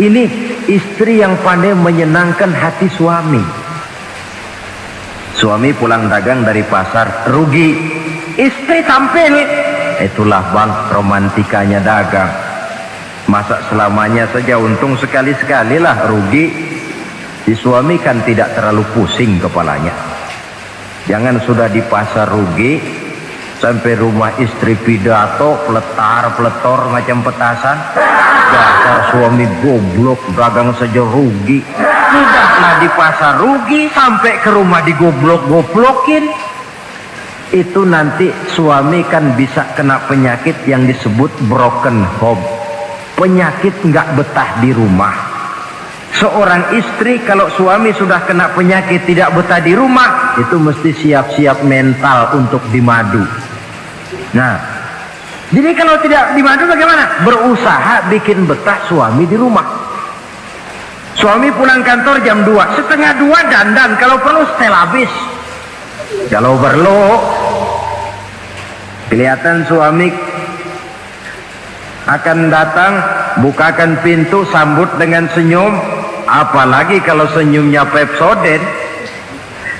Ini istri yang pandai menyenangkan hati suami. Suami pulang dagang dari pasar, rugi. Istri tampil, itulah bang romantikanya dagang. Masa selamanya saja, untung sekali-sekali lah rugi. Si suami kan tidak terlalu pusing kepalanya. Jangan sudah di pasar rugi, sampai rumah istri pidato, peletar-peletor macam petasan. Dasar suami goblok, dagang saja rugi. Sudahlah di pasar rugi, sampai ke rumah digoblok-goblokin. Itu nanti suami kan bisa kena penyakit yang disebut broken home. Penyakit nggak betah di rumah. Seorang istri kalau suami sudah kena penyakit tidak betah di rumah, itu mesti siap-siap mental untuk dimadu. Nah, jadi kalau tidak dimadu bagaimana? Berusaha bikin betah suami di rumah. Suami pulang kantor jam 2, setengah 2 dandan, kalau perlu setel habis. Kalau perlu kelihatan suami akan datang, bukakan pintu, sambut dengan senyum. Apalagi kalau senyumnya Pepsodent.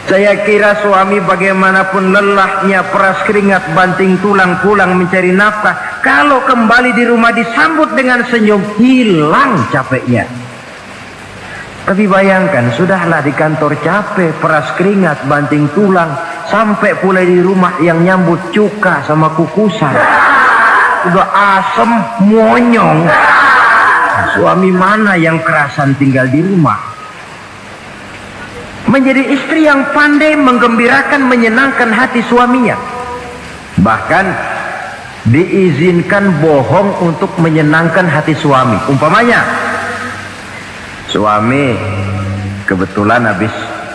Saya kira suami bagaimanapun lelahnya, peras keringat, banting tulang, pulang mencari nafkah, kalau kembali di rumah disambut dengan senyum, hilang capeknya. Tapi bayangkan, sudahlah di kantor capek, peras keringat, banting tulang, sampai pula di rumah yang nyambut cuka sama kukusan. Udah asem, monyong. Suami mana yang kerasan tinggal di rumah? Menjadi istri yang pandai menggembirakan, menyenangkan hati suaminya. Bahkan diizinkan bohong untuk menyenangkan hati suami. Umpamanya suami kebetulan habis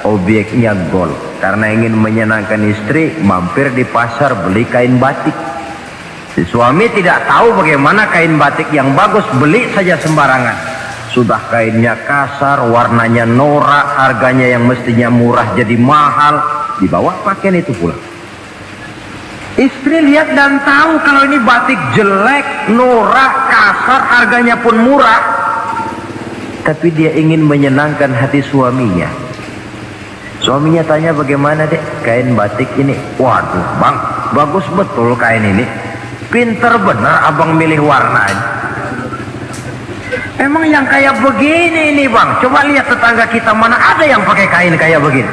Objeknya gol. Karena ingin menyenangkan istri, mampir di pasar beli kain batik. Si suami tidak tahu bagaimana kain batik yang bagus, beli saja sembarangan. Sudah kainnya kasar, warnanya norak, harganya yang mestinya murah jadi mahal, dibawa pakaian itu pulang. Istri lihat dan tahu kalau ini batik jelek, norak, kasar, harganya pun murah. Tapi dia ingin menyenangkan hati suaminya. Suaminya tanya, bagaimana dek kain batik ini? Waduh bang, bagus betul kain ini. Pinter bener abang milih warna ini. Emang yang kayak begini ini bang, coba lihat tetangga kita, mana ada yang pakai kain kayak begini?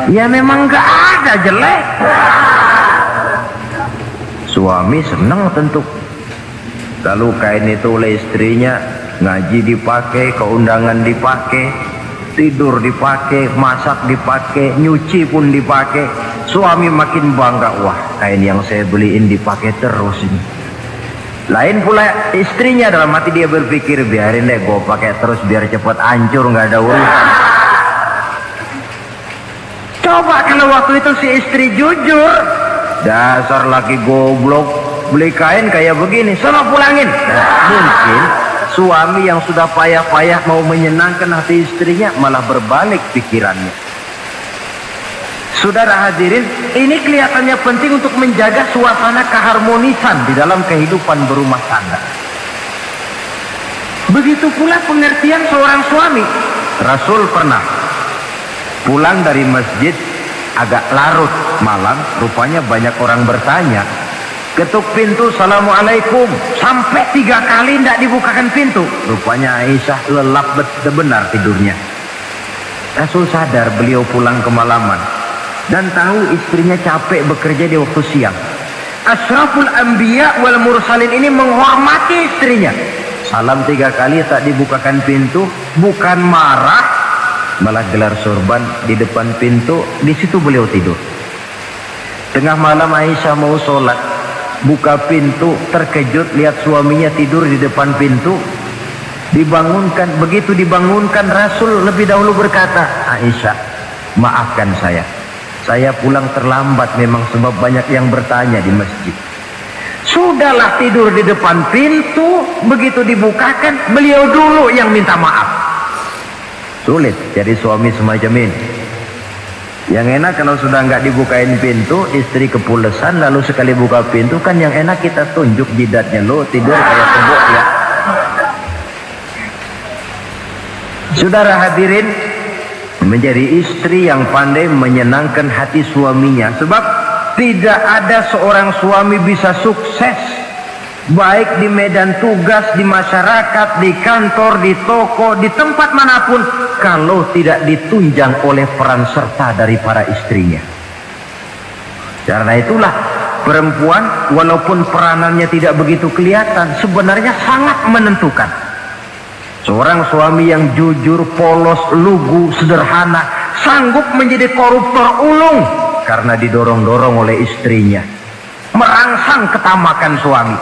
Ya memang gak ada, jelek. Suami senang tentu. Lalu kain itu oleh istrinya, ngaji dipakai, keundangan dipakai, tidur dipakai, masak dipakai, nyuci pun dipakai. Suami makin bangga, wah kain yang saya beliin dipakai terus ini. Lain pula istrinya, dalam hati dia berpikir, biarin deh gue pakai terus biar cepat hancur, nggak ada urusan. Coba kalau waktu itu si istri jujur, dasar laki goblok, beli kain kayak begini, sono pulangin. Nah, mungkin suami yang sudah payah-payah mau menyenangkan hati istrinya malah berbalik pikirannya. Saudara hadirin, ini kelihatannya penting untuk menjaga suasana keharmonisan di dalam kehidupan berumah tangga. Begitu pula pengertian seorang suami. Rasul pernah pulang dari masjid agak larut malam, rupanya banyak orang bertanya. Ketuk pintu, assalamualaikum, sampai 3 kali tidak dibukakan pintu. Rupanya Aisyah lelap benar tidurnya. Rasul sadar beliau pulang kemalaman dan tahu istrinya capek bekerja di waktu siang. Ashraful anbiya wal mursalin ini menghormati istrinya. Salam 3 kali tak dibukakan pintu, bukan marah, malah gelar sorban di depan pintu. Di situ beliau tidur. Tengah malam Aisyah mau sholat, buka pintu, terkejut lihat suaminya tidur di depan pintu. Dibangunkan. Begitu dibangunkan, Rasul lebih dahulu berkata, Aisyah, maafkan saya pulang terlambat memang sebab banyak yang bertanya di masjid. Sudahlah tidur di depan pintu, begitu dibukakan beliau dulu yang minta maaf. Sulit jadi suami semacam ini. Yang enak kalau sudah nggak dibukain pintu, istri kepulesan, lalu sekali buka pintu kan yang enak kita tunjuk jidatnya, lo tidur kayak tembok ya. Saudara hadirin, menjadi istri yang pandai menyenangkan hati suaminya, sebab tidak ada seorang suami bisa sukses baik di medan tugas, di masyarakat, di kantor, di toko, di tempat manapun kalau tidak ditunjang oleh peran serta dari para istrinya. Karena itulah perempuan walaupun peranannya tidak begitu kelihatan, sebenarnya sangat menentukan. Seorang suami yang jujur, polos, lugu, sederhana, sanggup menjadi koruptor ulung karena didorong-dorong oleh istrinya. Merangsang ketamakan suami.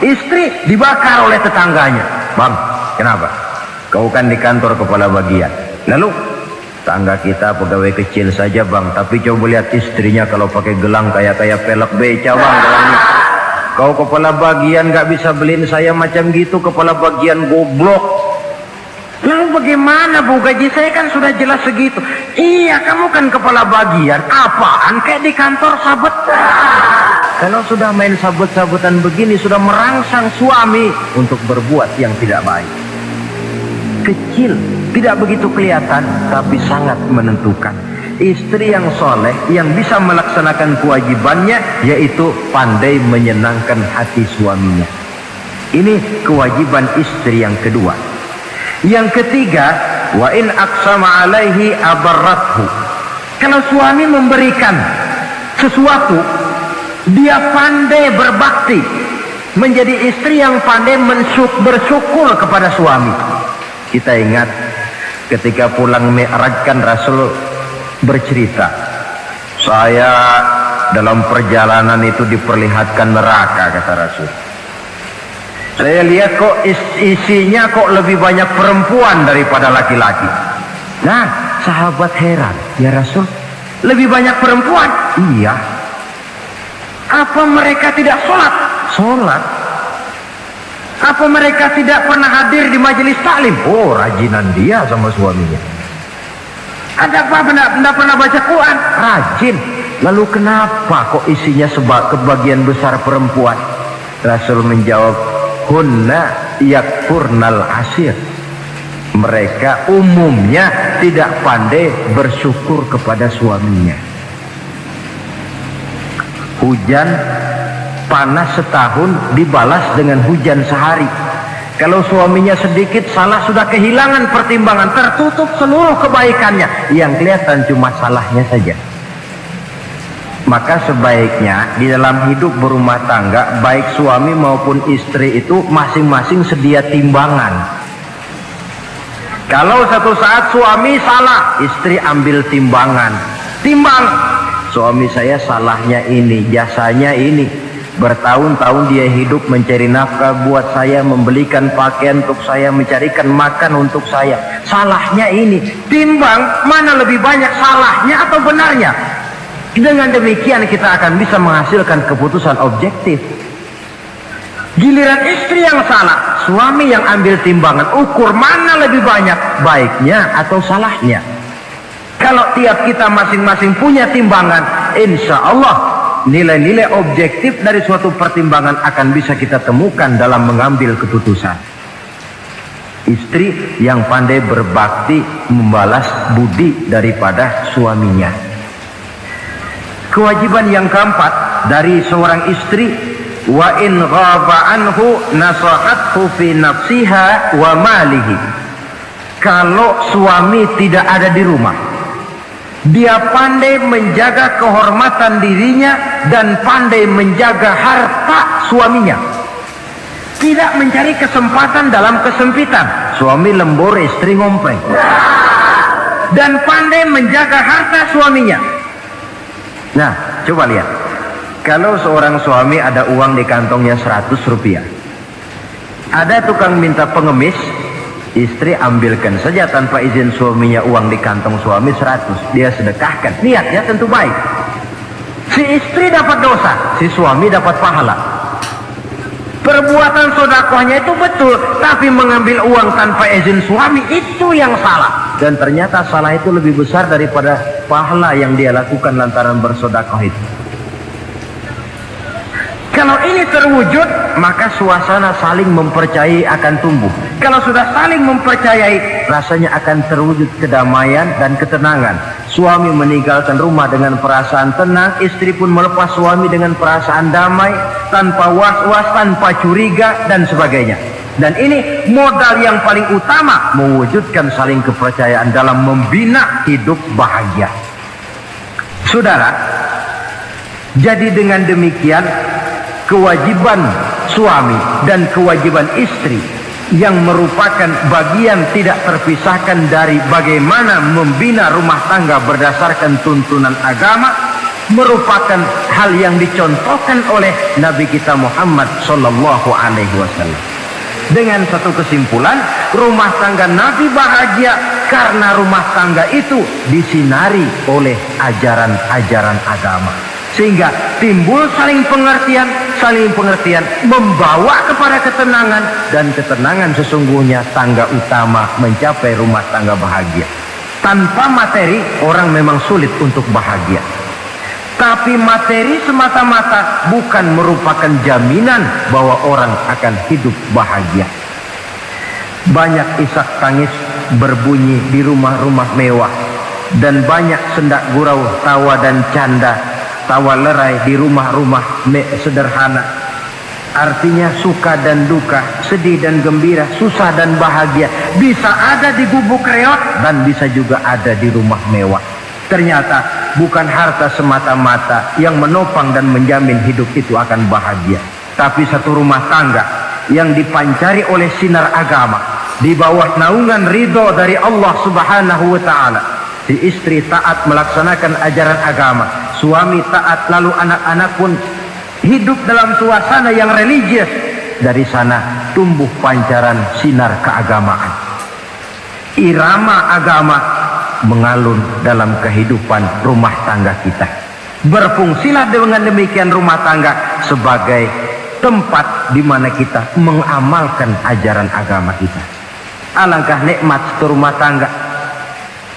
Istri dibakar oleh tetangganya. Bang, kenapa? Kau kan di kantor kepala bagian. Lalu, tangga kita pegawai kecil saja bang, tapi coba lihat istrinya kalau pakai gelang kayak pelek beca bang gelangnya. Kau kepala bagian gak bisa beliin saya macam gitu, kepala bagian goblok. Lalu bagaimana bu, gaji saya kan sudah jelas segitu. Iya, kamu kan kepala bagian. Apaan kayak di kantor sabet. Kalau sudah main sabut-sabutan begini, sudah merangsang suami untuk berbuat yang tidak baik. Kecil, tidak begitu kelihatan, tapi sangat menentukan. Istri yang soleh, yang bisa melaksanakan kewajibannya, yaitu pandai menyenangkan hati suaminya. Ini kewajiban istri yang kedua. Yang ketiga, wa in aqsama alaihi abarrathu. Kalau suami memberikan sesuatu, dia pandai berbakti, menjadi istri yang pandai bersyukur kepada suami. Kita ingat ketika pulang Mi'raj kan Rasul bercerita, saya dalam perjalanan itu diperlihatkan neraka, kata Rasul. Saya lihat kok isinya kok lebih banyak perempuan daripada laki-laki. Nah, sahabat heran, ya Rasul, lebih banyak perempuan? Iya. Apa mereka tidak sholat? Sholat. Apa mereka tidak pernah hadir di majelis taklim? Oh, rajinan dia sama suaminya. Ada apa, tidak pernah baca Quran? Rajin. Lalu kenapa kok isinya kebagian besar perempuan? Rasul menjawab, hunna yakfurnal asir. Mereka umumnya tidak pandai bersyukur kepada suaminya. Hujan panas setahun dibalas dengan hujan sehari. Kalau suaminya sedikit salah, sudah kehilangan pertimbangan, tertutup seluruh kebaikannya, yang kelihatan cuma salahnya saja. Maka sebaiknya di dalam hidup berumah tangga, baik suami maupun istri itu masing-masing sedia timbangan. Kalau satu saat suami salah, istri ambil timbangan. Timbang, suami saya salahnya ini, jasanya ini. Bertahun-tahun dia hidup mencari nafkah buat saya, membelikan pakaian untuk saya, mencarikan makan untuk saya. Salahnya ini. Timbang mana lebih banyak salahnya atau benarnya. Dengan demikian kita akan bisa menghasilkan keputusan objektif. Giliran istri yang salah, suami yang ambil timbangan, ukur mana lebih banyak baiknya atau salahnya. Kalau tiap kita masing-masing punya timbangan, insya Allah nilai-nilai objektif dari suatu pertimbangan akan bisa kita temukan dalam mengambil keputusan. Istri yang pandai berbakti membalas budi daripada suaminya. Kewajiban yang keempat dari seorang istri, wa in ghaba anhu nasahathu fi nafsiha wa malihi. Kalau suami tidak ada di rumah, dia pandai menjaga kehormatan dirinya dan pandai menjaga harta suaminya. Tidak mencari kesempatan dalam kesempitan. Suami lembur, istri ngompreng. Dan pandai menjaga harta suaminya. Nah, coba lihat. Kalau seorang suami ada uang di kantongnya 100 rupiah. Ada tukang minta pengemis, istri ambilkan saja tanpa izin suaminya uang di kantong suami 100. Dia sedekahkan. Niatnya tentu baik. Si istri dapat dosa, si suami dapat pahala. Perbuatan sedekahnya itu betul, tapi mengambil uang tanpa izin suami itu yang salah. Dan ternyata salah itu lebih besar daripada pahala yang dia lakukan lantaran bersedekah itu. Kalau ini terwujud, maka suasana saling mempercayai akan tumbuh. Kalau sudah saling mempercayai, rasanya akan terwujud kedamaian dan ketenangan. Suami meninggalkan rumah dengan perasaan tenang, istri pun melepas suami dengan perasaan damai, tanpa was-was, tanpa curiga, dan sebagainya. Dan ini modal yang paling utama mewujudkan saling kepercayaan dalam membina hidup bahagia. Saudara, jadi dengan demikian, kewajiban suami dan kewajiban istri yang merupakan bagian tidak terpisahkan dari bagaimana membina rumah tangga berdasarkan tuntunan agama, merupakan hal yang dicontohkan oleh Nabi kita Muhammad sallallahu alaihi wasallam. Dengan satu kesimpulan, rumah tangga Nabi bahagia karena rumah tangga itu disinari oleh ajaran-ajaran agama. Sehingga timbul saling pengertian membawa kepada ketenangan, dan ketenangan sesungguhnya tangga utama mencapai rumah tangga bahagia. Tanpa materi orang memang sulit untuk bahagia, tapi materi semata-mata bukan merupakan jaminan bahwa orang akan hidup bahagia. Banyak isak tangis berbunyi di rumah-rumah mewah, dan banyak sendak gurau, tawa dan canda, tawa lerai di rumah-rumah sederhana. Artinya suka dan duka, sedih dan gembira, susah dan bahagia bisa ada di gubuk reot dan bisa juga ada di rumah mewah. Ternyata bukan harta semata-mata yang menopang dan menjamin hidup itu akan bahagia, tapi satu rumah tangga yang dipancari oleh sinar agama di bawah naungan ridho dari Allah Subhanahu wa taala. Si istri taat melaksanakan ajaran agama, suami taat, lalu anak-anak pun hidup dalam suasana yang religius. Dari sana tumbuh pancaran sinar keagamaan. Irama agama mengalun dalam kehidupan rumah tangga kita. Berfungsilah dengan demikian rumah tangga sebagai tempat di mana kita mengamalkan ajaran agama kita. Alangkah nikmat satu rumah tangga.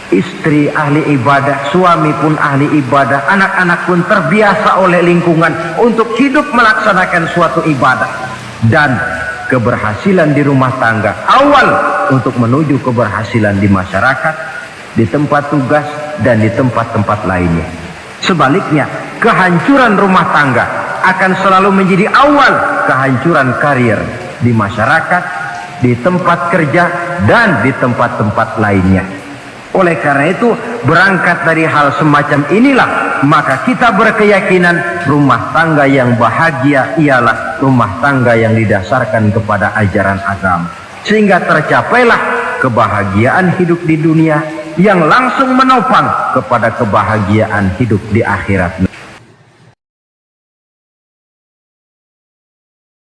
Istri ahli ibadah, suami pun ahli ibadah, anak-anak pun terbiasa oleh lingkungan untuk hidup melaksanakan suatu ibadah. Dan keberhasilan di rumah tangga awal untuk menuju keberhasilan di masyarakat, di tempat tugas, dan di tempat-tempat lainnya. Sebaliknya, kehancuran rumah tangga akan selalu menjadi awal kehancuran karir di masyarakat, di tempat kerja, dan di tempat-tempat lainnya. Oleh karena itu, berangkat dari hal semacam inilah, maka kita berkeyakinan rumah tangga yang bahagia ialah rumah tangga yang didasarkan kepada ajaran agama. Sehingga tercapailah kebahagiaan hidup di dunia yang langsung menopang kepada kebahagiaan hidup di akhirat.